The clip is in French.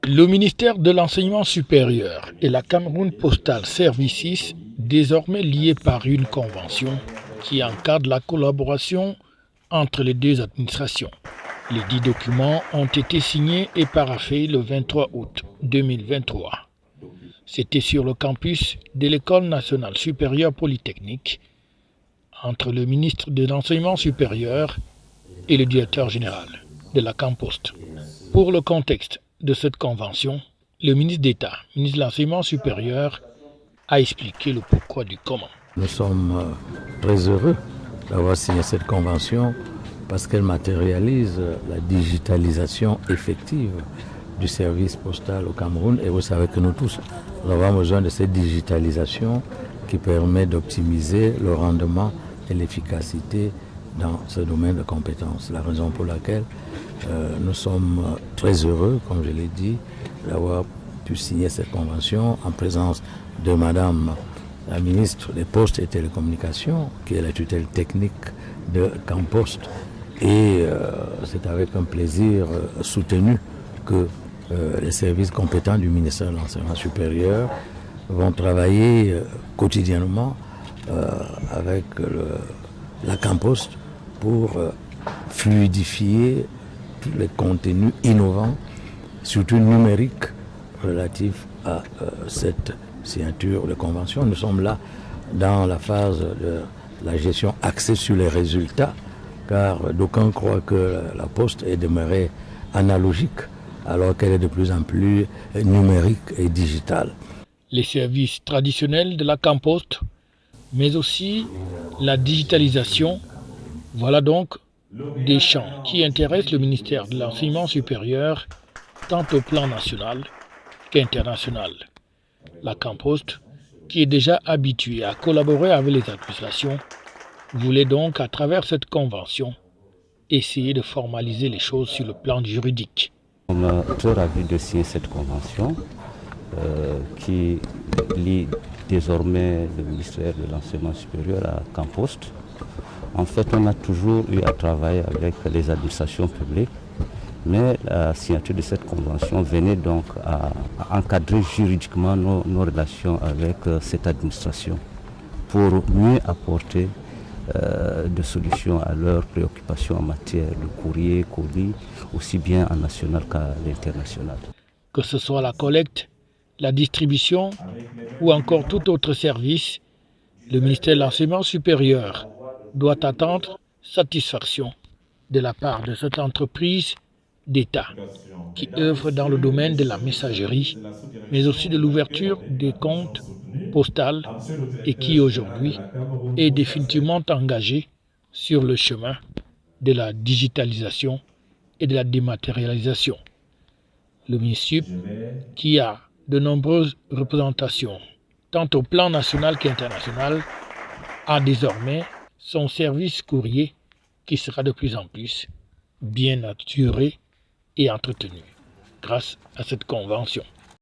Le ministère de l'Enseignement supérieur et la Cameroun Postal Services, désormais liés par une convention qui encadre la collaboration entre les deux administrations. Les 10 documents ont été signés et paraphés le 23 août 2023. C'était sur le campus de l'École nationale supérieure polytechnique entre le ministre de l'Enseignement supérieur et le directeur général de la Campost. Pour le contexte de cette convention, le ministre d'État, ministre de l'Enseignement supérieur, a expliqué le pourquoi du comment. Nous sommes très heureux d'avoir signé cette convention parce qu'elle matérialise la digitalisation effective du service postal au Cameroun. Et vous savez que nous tous, nous avons besoin de cette digitalisation qui permet d'optimiser le rendement et l'efficacité dans ce domaine de compétences. La raison pour laquelle nous sommes très heureux, comme je l'ai dit, d'avoir pu signer cette convention en présence de Madame la ministre des Postes et Télécommunications, qui est la tutelle technique de Campost. Et c'est avec un plaisir soutenu que les services compétents du ministère de l'Enseignement supérieur vont travailler quotidiennement avec la Campost pour fluidifier tous les contenus innovants, surtout numériques, relatifs à cette signature de convention. Nous sommes là dans la phase de la gestion axée sur les résultats, car d'aucuns croient que la poste est demeurée analogique, alors qu'elle est de plus en plus numérique et digitale. Les services traditionnels de la Campost, mais aussi la digitalisation, voilà donc des champs qui intéressent le ministère de l'Enseignement supérieur, tant au plan national qu'international. La Campost, qui est déjà habituée à collaborer avec les administrations, voulait donc, à travers cette convention, essayer de formaliser les choses sur le plan juridique. On est très ravis de signer cette convention qui lie désormais le ministère de l'Enseignement supérieur à Campost. En fait, on a toujours eu à travailler avec les administrations publiques, mais la signature de cette convention venait donc à encadrer juridiquement nos relations avec cette administration pour mieux apporter de solutions à leurs préoccupations en matière de courrier, colis, aussi bien en national qu'à l'international. Que ce soit la collecte, la distribution ou encore tout autre service, le ministère de l'Enseignement supérieur doit attendre satisfaction de la part de cette entreprise d'État qui œuvre dans le domaine de la messagerie, mais aussi de l'ouverture des comptes postaux et qui aujourd'hui est définitivement engagée sur le chemin de la digitalisation et de la dématérialisation. Le MINSUP, qui a de nombreuses représentations, tant au plan national qu'international, a désormais son service courrier qui sera de plus en plus bien assuré et entretenu grâce à cette convention.